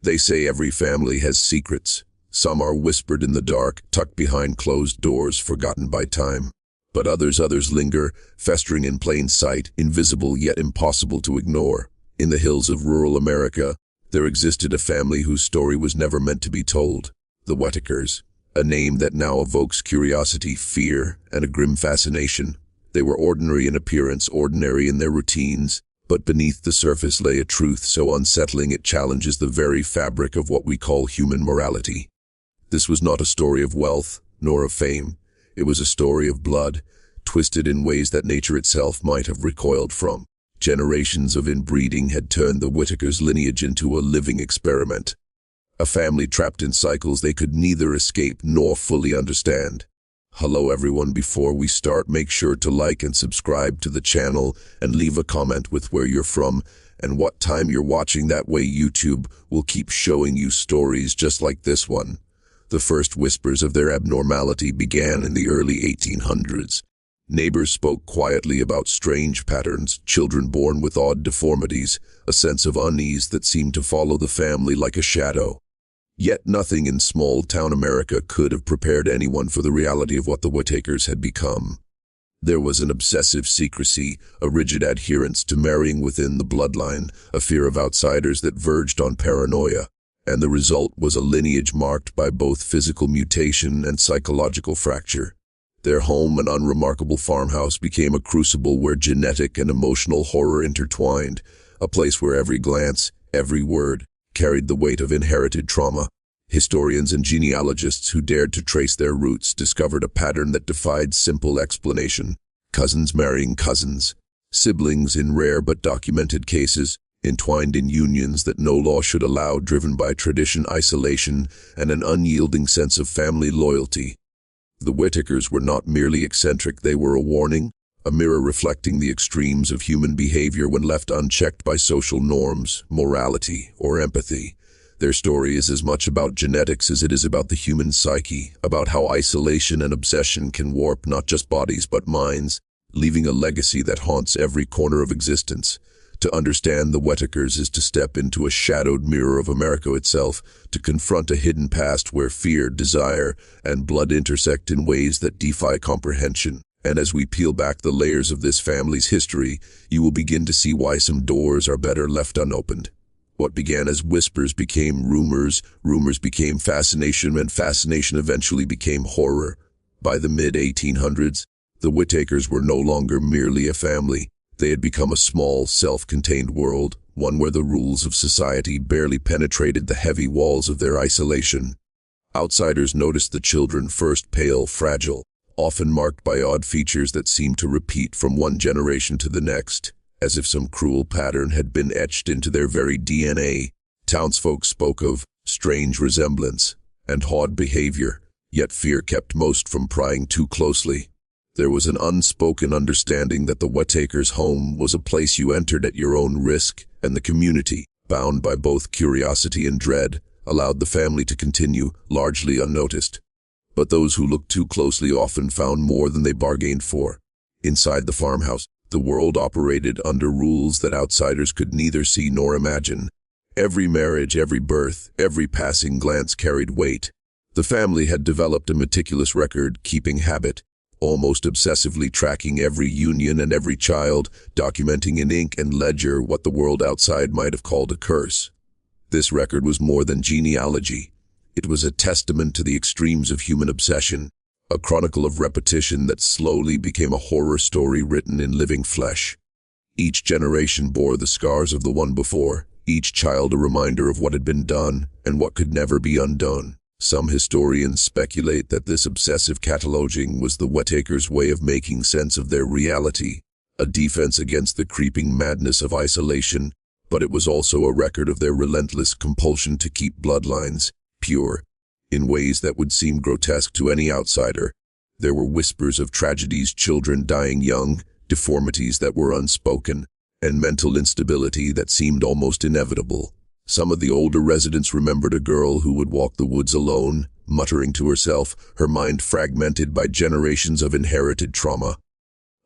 They say every family has secrets. Some are whispered in the dark, tucked behind closed doors, forgotten by time. But others linger, festering in plain sight, invisible yet impossible to ignore. In the hills of rural America, there existed a family whose story was never meant to be told. The Whitakers, a name that now evokes curiosity, fear, and a grim fascination. They were ordinary in appearance, ordinary in their routines, but beneath the surface lay a truth so unsettling it challenges the very fabric of what we call human morality. This was not a story of wealth, nor of fame. It was a story of blood, twisted in ways that nature itself might have recoiled from. Generations of inbreeding had turned the Whitakers' lineage into a living experiment. A family trapped in cycles they could neither escape nor fully understand. Hello everyone, before we start, make sure to like and subscribe to the channel and leave a comment with where you're from and what time you're watching. That way YouTube will keep showing you stories just like this one. The first whispers of their abnormality began in the early 1800s. Neighbors spoke quietly about strange patterns, children born with odd deformities, a sense of unease that seemed to follow the family like a shadow. Yet nothing in small-town America could have prepared anyone for the reality of what the Whitakers had become. There was an obsessive secrecy, a rigid adherence to marrying within the bloodline, a fear of outsiders that verged on paranoia, and the result was a lineage marked by both physical mutation and psychological fracture. Their home, an unremarkable farmhouse, became a crucible where genetic and emotional horror intertwined, a place where every glance, every word, carried the weight of inherited trauma. Historians and genealogists who dared to trace their roots discovered a pattern that defied simple explanation. Cousins marrying cousins, siblings in rare but documented cases, entwined in unions that no law should allow, driven by tradition, isolation, and an unyielding sense of family loyalty. The Whitakers were not merely eccentric, they were a warning, a mirror reflecting the extremes of human behavior when left unchecked by social norms, morality, or empathy. Their story is as much about genetics as it is about the human psyche, about how isolation and obsession can warp not just bodies but minds, leaving a legacy that haunts every corner of existence. To understand the Whitakers is to step into a shadowed mirror of America itself, to confront a hidden past where fear, desire, and blood intersect in ways that defy comprehension. And as we peel back the layers of this family's history, you will begin to see why some doors are better left unopened. What began as whispers became rumors, rumors became fascination, and fascination eventually became horror. By the mid-1800s, the Whitakers were no longer merely a family. They had become a small, self-contained world, one where the rules of society barely penetrated the heavy walls of their isolation. Outsiders noticed the children first, pale, fragile, often marked by odd features that seemed to repeat from one generation to the next, as if some cruel pattern had been etched into their very DNA. Townsfolk spoke of strange resemblance and odd behavior, yet fear kept most from prying too closely. There was an unspoken understanding that the Whitakers' home was a place you entered at your own risk, and the community, bound by both curiosity and dread, allowed the family to continue, largely unnoticed. But those who looked too closely often found more than they bargained for. Inside the farmhouse, the world operated under rules that outsiders could neither see nor imagine. Every marriage, every birth, every passing glance carried weight. The family had developed a meticulous record-keeping habit, almost obsessively tracking every union and every child, documenting in ink and ledger what the world outside might have called a curse. This record was more than genealogy. It was a testament to the extremes of human obsession, a chronicle of repetition that slowly became a horror story written in living flesh. Each generation bore the scars of the one before, each child a reminder of what had been done and what could never be undone. Some historians speculate that this obsessive cataloging was the Whitakers' way of making sense of their reality, a defense against the creeping madness of isolation, but it was also a record of their relentless compulsion to keep bloodlines pure, in ways that would seem grotesque to any outsider. There were whispers of tragedies, children dying young, deformities that were unspoken, and mental instability that seemed almost inevitable. Some of the older residents remembered a girl who would walk the woods alone, muttering to herself, her mind fragmented by generations of inherited trauma.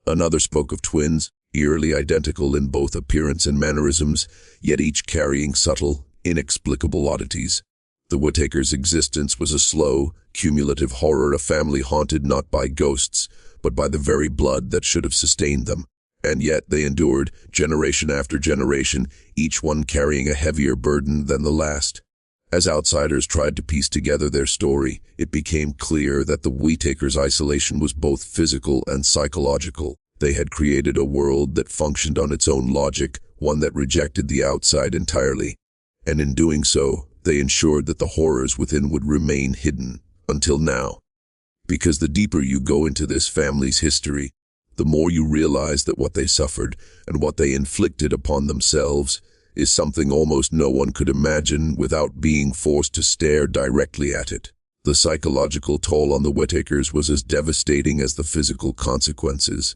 Another spoke of twins, eerily identical in both appearance and mannerisms, yet each carrying subtle, inexplicable oddities. The Whitakers' existence was a slow, cumulative horror, a family haunted not by ghosts, but by the very blood that should have sustained them. And yet they endured, generation after generation, each one carrying a heavier burden than the last. As outsiders tried to piece together their story, it became clear that the Whitakers' isolation was both physical and psychological. They had created a world that functioned on its own logic, one that rejected the outside entirely. And in doing so, they ensured that the horrors within would remain hidden, until now. Because the deeper you go into this family's history, the more you realize that what they suffered and what they inflicted upon themselves is something almost no one could imagine without being forced to stare directly at it. The psychological toll on the Whitakers was as devastating as the physical consequences.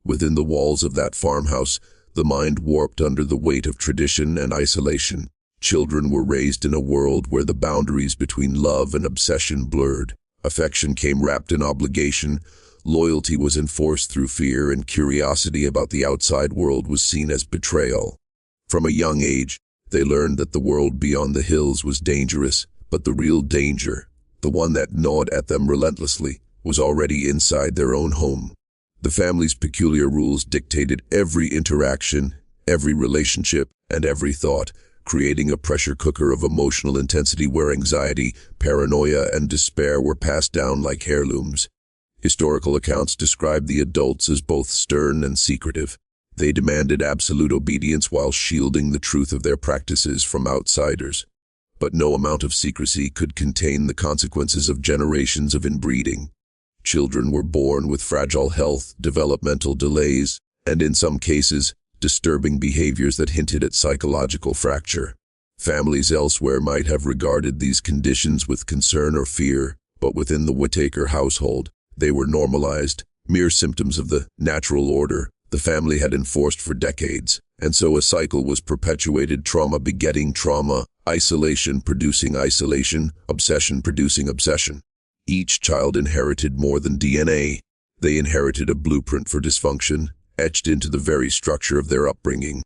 Within the walls of that farmhouse, the mind warped under the weight of tradition and isolation. Children were raised in a world where the boundaries between love and obsession blurred. Affection came wrapped in obligation, loyalty was enforced through fear, and curiosity about the outside world was seen as betrayal. From a young age, they learned that the world beyond the hills was dangerous, but the real danger, the one that gnawed at them relentlessly, was already inside their own home. The family's peculiar rules dictated every interaction, every relationship, and every thought, creating a pressure cooker of emotional intensity where anxiety, paranoia, and despair were passed down like heirlooms. Historical accounts describe the adults as both stern and secretive. They demanded absolute obedience while shielding the truth of their practices from outsiders. But no amount of secrecy could contain the consequences of generations of inbreeding. Children were born with fragile health, developmental delays, and in some cases, disturbing behaviors that hinted at psychological fracture. Families elsewhere might have regarded these conditions with concern or fear, but within the Whitaker household, they were normalized, mere symptoms of the natural order the family had enforced for decades. And so a cycle was perpetuated, trauma begetting trauma, isolation producing isolation, obsession producing obsession. Each child inherited more than DNA. They inherited a blueprint for dysfunction, etched into the very structure of their upbringing.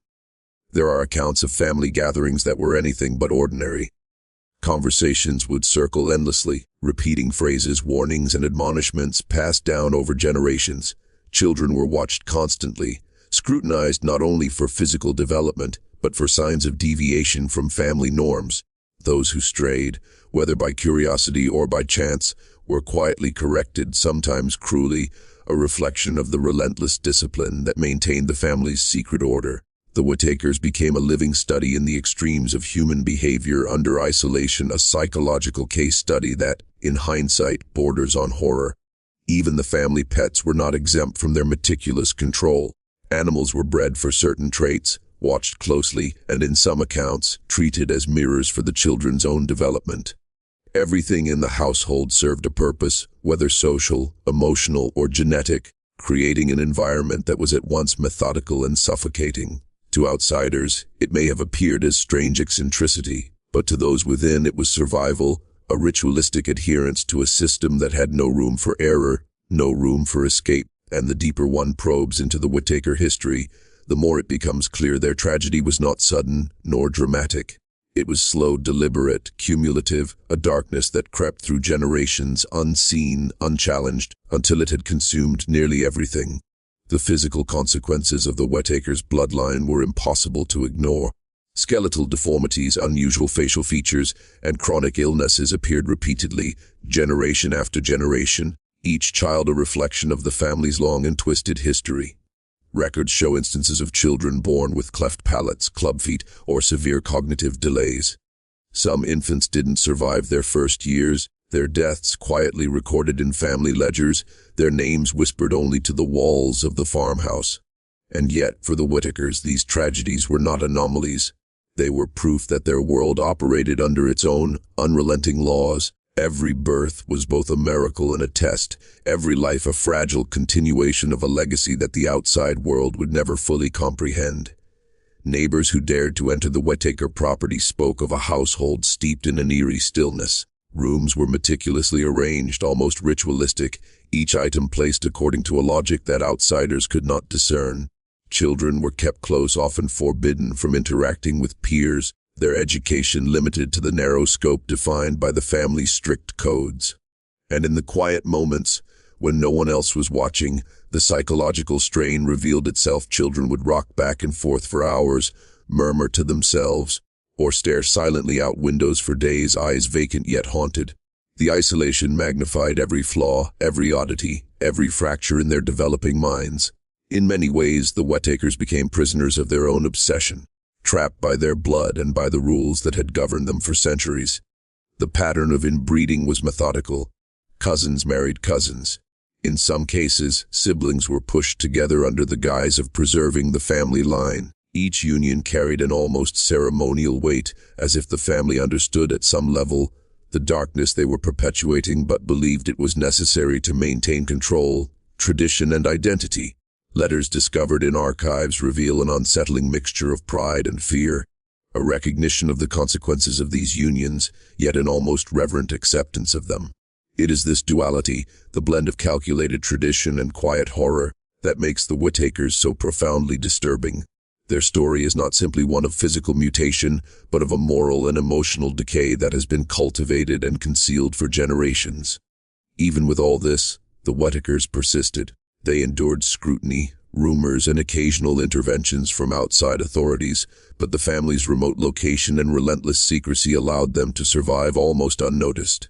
There are accounts of family gatherings that were anything but ordinary. Conversations would circle endlessly, repeating phrases, warnings, and admonishments passed down over generations. Children were watched constantly, scrutinized not only for physical development, but for signs of deviation from family norms. Those who strayed, whether by curiosity or by chance, were quietly corrected, sometimes cruelly, a reflection of the relentless discipline that maintained the family's secret order. The Whitakers became a living study in the extremes of human behavior under isolation, a psychological case study that, in hindsight, borders on horror. Even the family pets were not exempt from their meticulous control. Animals were bred for certain traits, watched closely, and in some accounts, treated as mirrors for the children's own development. Everything in the household served a purpose, whether social, emotional, or genetic, creating an environment that was at once methodical and suffocating. To outsiders, it may have appeared as strange eccentricity, but to those within it was survival, a ritualistic adherence to a system that had no room for error, no room for escape. And the deeper one probes into the Whitaker history, the more it becomes clear their tragedy was not sudden nor dramatic. It was slow, deliberate, cumulative, a darkness that crept through generations, unseen, unchallenged, until it had consumed nearly everything. The physical consequences of the Whitakers' bloodline were impossible to ignore. Skeletal deformities, unusual facial features, and chronic illnesses appeared repeatedly, generation after generation, each child a reflection of the family's long and twisted history. Records show instances of children born with cleft palates, club feet, or severe cognitive delays. Some infants didn't survive their first years, their deaths quietly recorded in family ledgers, their names whispered only to the walls of the farmhouse. And yet, for the Whitakers, these tragedies were not anomalies. They were proof that their world operated under its own unrelenting laws. Every birth was both a miracle and a test, every life a fragile continuation of a legacy that the outside world would never fully comprehend. Neighbors who dared to enter the Whitaker property spoke of a household steeped in an eerie stillness. Rooms were meticulously arranged, almost ritualistic, each item placed according to a logic that outsiders could not discern. Children were kept close, often forbidden from interacting with peers, their education limited to the narrow scope defined by the family's strict codes. And in the quiet moments, when no one else was watching, the psychological strain revealed itself. Children would rock back and forth for hours, murmur to themselves, or stare silently out windows for days, eyes vacant yet haunted. The isolation magnified every flaw, every oddity, every fracture in their developing minds. In many ways, the Whitakers became prisoners of their own obsession, trapped by their blood and by the rules that had governed them for centuries. The pattern of inbreeding was methodical. Cousins married cousins. In some cases, siblings were pushed together under the guise of preserving the family line. Each union carried an almost ceremonial weight, as if the family understood at some level the darkness they were perpetuating but believed it was necessary to maintain control, tradition, and identity. Letters discovered in archives reveal an unsettling mixture of pride and fear, a recognition of the consequences of these unions, yet an almost reverent acceptance of them. It is this duality, the blend of calculated tradition and quiet horror, that makes the Whitakers so profoundly disturbing. Their story is not simply one of physical mutation, but of a moral and emotional decay that has been cultivated and concealed for generations. Even with all this, the Whitakers persisted. They endured scrutiny, rumors, and occasional interventions from outside authorities, but the family's remote location and relentless secrecy allowed them to survive almost unnoticed.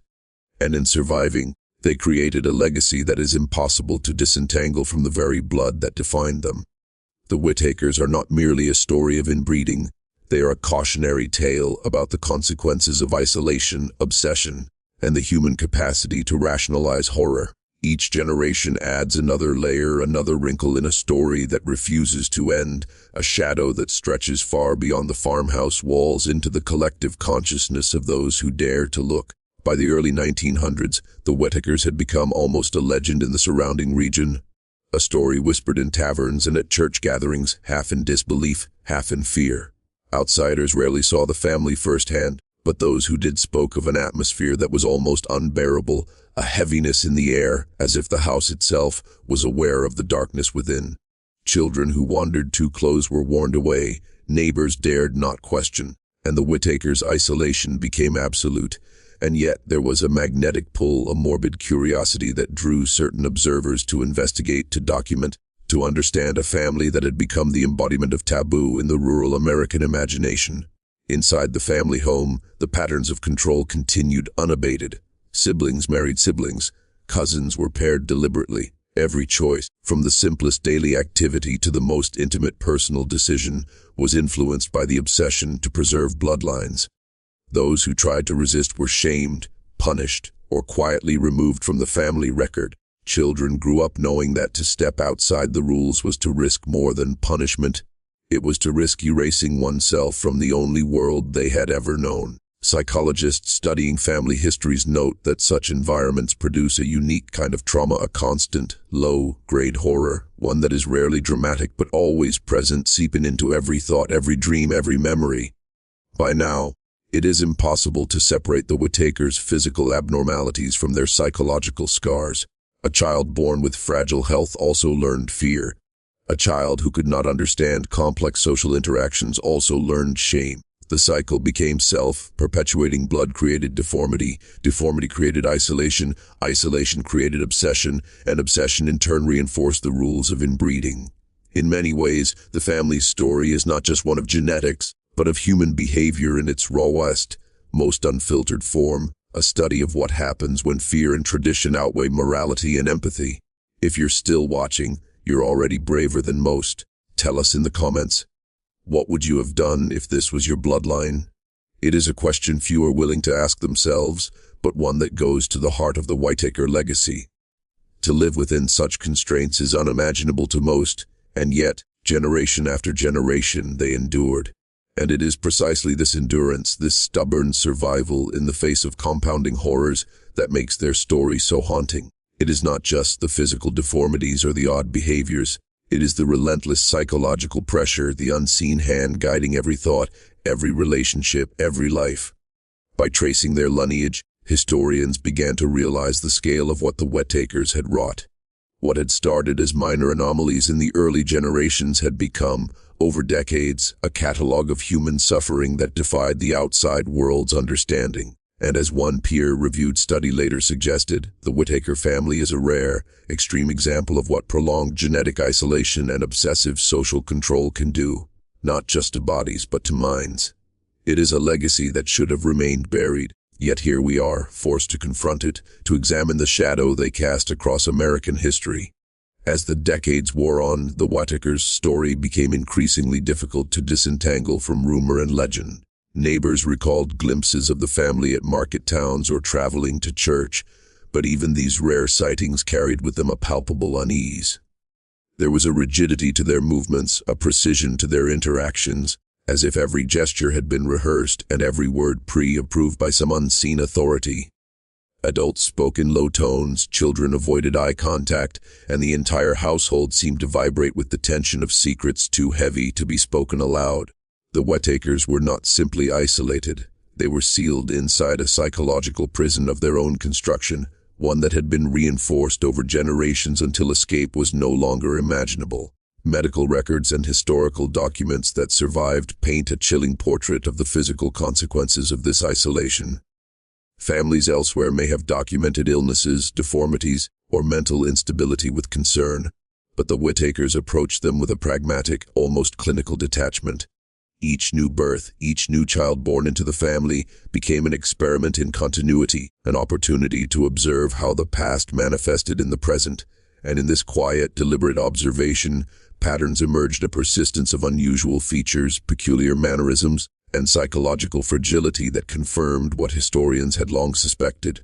And in surviving, they created a legacy that is impossible to disentangle from the very blood that defined them. The Whitakers are not merely a story of inbreeding, they are a cautionary tale about the consequences of isolation, obsession, and the human capacity to rationalize horror. Each generation adds another layer, another wrinkle in a story that refuses to end, a shadow that stretches far beyond the farmhouse walls into the collective consciousness of those who dare to look. By the early 1900s, the Whitakers had become almost a legend in the surrounding region. A story whispered in taverns and at church gatherings, half in disbelief, half in fear. Outsiders rarely saw the family firsthand, but those who did spoke of an atmosphere that was almost unbearable, a heaviness in the air, as if the house itself was aware of the darkness within. Children who wandered too close were warned away, neighbors dared not question, and the Whitakers' isolation became absolute. And yet there was a magnetic pull, a morbid curiosity that drew certain observers to investigate, to document, to understand a family that had become the embodiment of taboo in the rural American imagination. Inside the family home, the patterns of control continued unabated. Siblings married siblings. Cousins were paired deliberately. Every choice, from the simplest daily activity to the most intimate personal decision, was influenced by the obsession to preserve bloodlines. Those who tried to resist were shamed, punished, or quietly removed from the family record. Children grew up knowing that to step outside the rules was to risk more than punishment. It was to risk erasing oneself from the only world they had ever known. Psychologists studying family histories note that such environments produce a unique kind of trauma, a constant, low-grade horror, one that is rarely dramatic but always present, seeping into every thought, every dream, every memory. By now, it is impossible to separate the Whitakers' physical abnormalities from their psychological scars. A child born with fragile health also learned fear. A child who could not understand complex social interactions also learned shame. The cycle became self-perpetuating. Blood created deformity, deformity created isolation, isolation created obsession, and obsession in turn reinforced the rules of inbreeding. In many ways, the family's story is not just one of genetics, but of human behavior in its rawest, most unfiltered form, a study of what happens when fear and tradition outweigh morality and empathy. If you're still watching, you're already braver than most. Tell us in the comments. What would you have done if this was your bloodline? It is a question few are willing to ask themselves, but one that goes to the heart of the Whitaker legacy. To live within such constraints is unimaginable to most, and yet, generation after generation, they endured. And it is precisely this endurance, this stubborn survival in the face of compounding horrors, that makes their story so haunting. It is not just the physical deformities or the odd behaviors. It is the relentless psychological pressure, the unseen hand guiding every thought, every relationship, every life. By tracing their lineage, historians began to realize the scale of what the Whitakers had wrought. What had started as minor anomalies in the early generations had become, Over decades, a catalogue of human suffering that defied the outside world's understanding. And as one peer-reviewed study later suggested, the Whitaker family is a rare, extreme example of what prolonged genetic isolation and obsessive social control can do, not just to bodies but to minds. It is a legacy that should have remained buried, yet here we are, forced to confront it, to examine the shadow they cast across American history. As the decades wore on, the Whitakers' story became increasingly difficult to disentangle from rumor and legend. Neighbors recalled glimpses of the family at market towns or traveling to church, but even these rare sightings carried with them a palpable unease. There was a rigidity to their movements, a precision to their interactions, as if every gesture had been rehearsed and every word pre-approved by some unseen authority. Adults spoke in low tones, children avoided eye contact, and the entire household seemed to vibrate with the tension of secrets too heavy to be spoken aloud. The Whitakers were not simply isolated. They were sealed inside a psychological prison of their own construction, one that had been reinforced over generations until escape was no longer imaginable. Medical records and historical documents that survived paint a chilling portrait of the physical consequences of this isolation. Families elsewhere may have documented illnesses, deformities, or mental instability with concern, but the Whitakers approached them with a pragmatic, almost clinical detachment. Each new birth, each new child born into the family, became an experiment in continuity, an opportunity to observe how the past manifested in the present, and in this quiet, deliberate observation, patterns emerged, a persistence of unusual features, peculiar mannerisms, and psychological fragility that confirmed what historians had long suspected.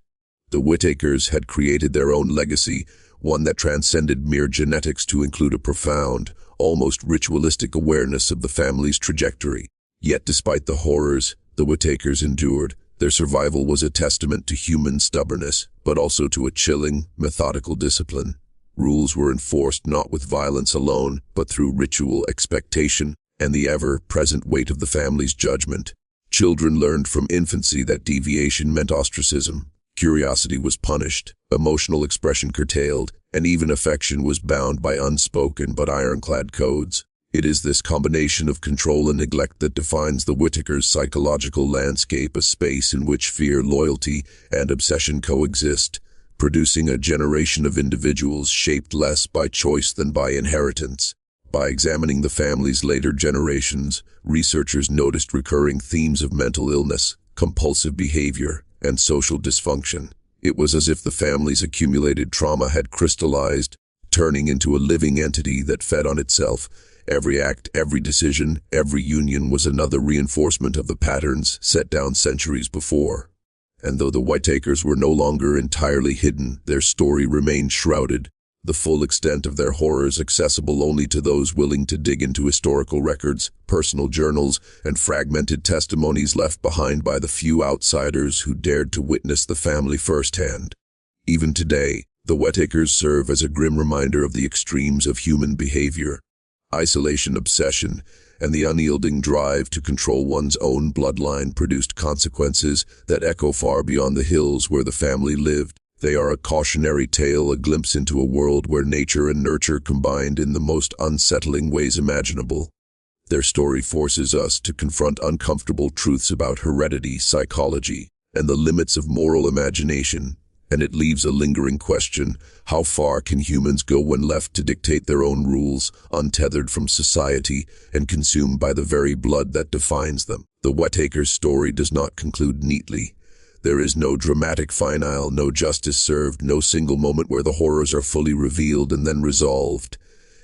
The Whitakers had created their own legacy, one that transcended mere genetics to include a profound, almost ritualistic awareness of the family's trajectory. Yet despite the horrors the Whitakers endured, their survival was a testament to human stubbornness, but also to a chilling, methodical discipline. Rules were enforced not with violence alone, but through ritual expectation and the ever-present weight of the family's judgment. Children learned from infancy that deviation meant ostracism. Curiosity was punished, emotional expression curtailed, and even affection was bound by unspoken but ironclad codes. It is this combination of control and neglect that defines the Whitakers' psychological landscape, a space in which fear, loyalty, and obsession coexist, producing a generation of individuals shaped less by choice than by inheritance. By examining the family's later generations, researchers noticed recurring themes of mental illness, compulsive behavior, and social dysfunction. It was as if the family's accumulated trauma had crystallized, turning into a living entity that fed on itself. Every act, every decision, every union was another reinforcement of the patterns set down centuries before. And though the Whitakers were no longer entirely hidden, their story remained shrouded, the full extent of their horrors accessible only to those willing to dig into historical records, personal journals, and fragmented testimonies left behind by the few outsiders who dared to witness the family firsthand. Even today, the Whitakers serve as a grim reminder of the extremes of human behavior. Isolation, obsession, and the unyielding drive to control one's own bloodline produced consequences that echo far beyond the hills where the family lived. They are a cautionary tale, a glimpse into a world where nature and nurture combined in the most unsettling ways imaginable. Their story forces us to confront uncomfortable truths about heredity, psychology, and the limits of moral imagination, and it leaves a lingering question: how far can humans go when left to dictate their own rules, untethered from society and consumed by the very blood that defines them? The Whitaker's story does not conclude neatly. There is no dramatic finale, no justice served, no single moment where the horrors are fully revealed and then resolved.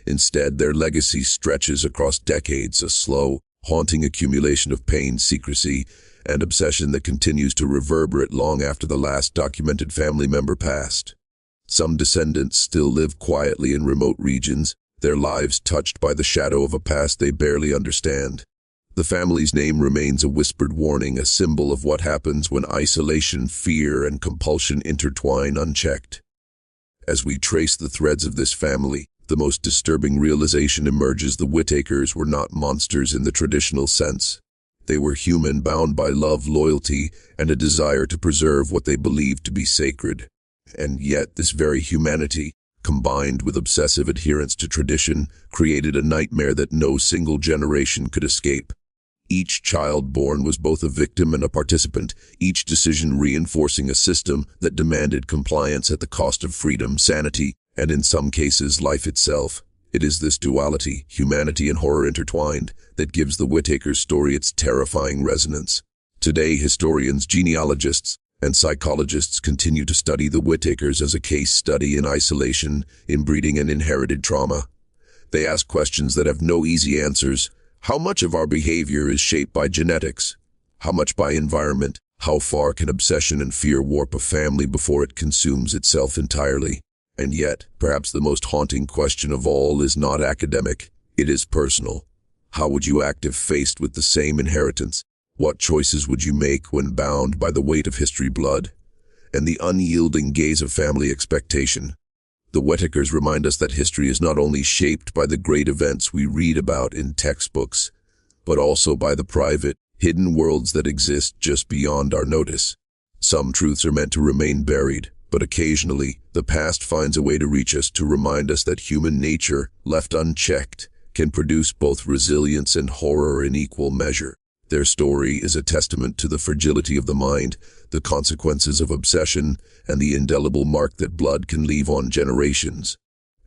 Instead, their legacy stretches across decades, a slow, haunting accumulation of pain, secrecy, and obsession that continues to reverberate long after the last documented family member passed. Some descendants still live quietly in remote regions, their lives touched by the shadow of a past they barely understand. The family's name remains a whispered warning, a symbol of what happens when isolation, fear, and compulsion intertwine unchecked. As we trace the threads of this family, the most disturbing realization emerges: the Whitakers were not monsters in the traditional sense. They were human, bound by love, loyalty, and a desire to preserve what they believed to be sacred. And yet, this very humanity, combined with obsessive adherence to tradition, created a nightmare that no single generation could escape. Each child born was both a victim and a participant, each decision reinforcing a system that demanded compliance at the cost of freedom, sanity, and in some cases, life itself. It is this duality, humanity and horror intertwined, that gives the Whitakers story its terrifying resonance. Today, historians, genealogists, and psychologists continue to study the Whitakers as a case study in isolation, inbreeding, and inherited trauma. They ask questions that have no easy answers. How much of our behavior is shaped by genetics? How much by environment? How far can obsession and fear warp a family before it consumes itself entirely? And yet, perhaps the most haunting question of all is not academic. It is personal. How would you act if faced with the same inheritance? What choices would you make when bound by the weight of history blood and the unyielding gaze of family expectation? The Whitakers remind us that history is not only shaped by the great events we read about in textbooks, but also by the private, hidden worlds that exist just beyond our notice. Some truths are meant to remain buried, but occasionally, the past finds a way to reach us to remind us that human nature, left unchecked, can produce both resilience and horror in equal measure. Their story is a testament to the fragility of the mind, the consequences of obsession, and the indelible mark that blood can leave on generations.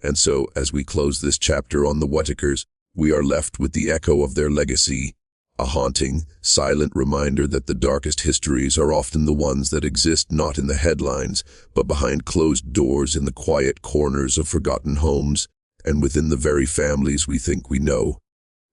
And so, as we close this chapter on the Whitakers, we are left with the echo of their legacy, a haunting, silent reminder that the darkest histories are often the ones that exist not in the headlines, but behind closed doors in the quiet corners of forgotten homes, and within the very families we think we know.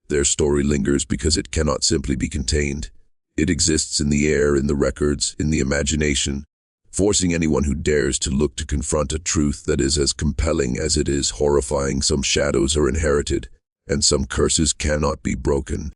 Their story lingers because it cannot simply be contained. It exists in the air, in the records, in the imagination, forcing anyone who dares to look to confront a truth that is as compelling as it is horrifying. Some shadows are inherited, and some curses cannot be broken.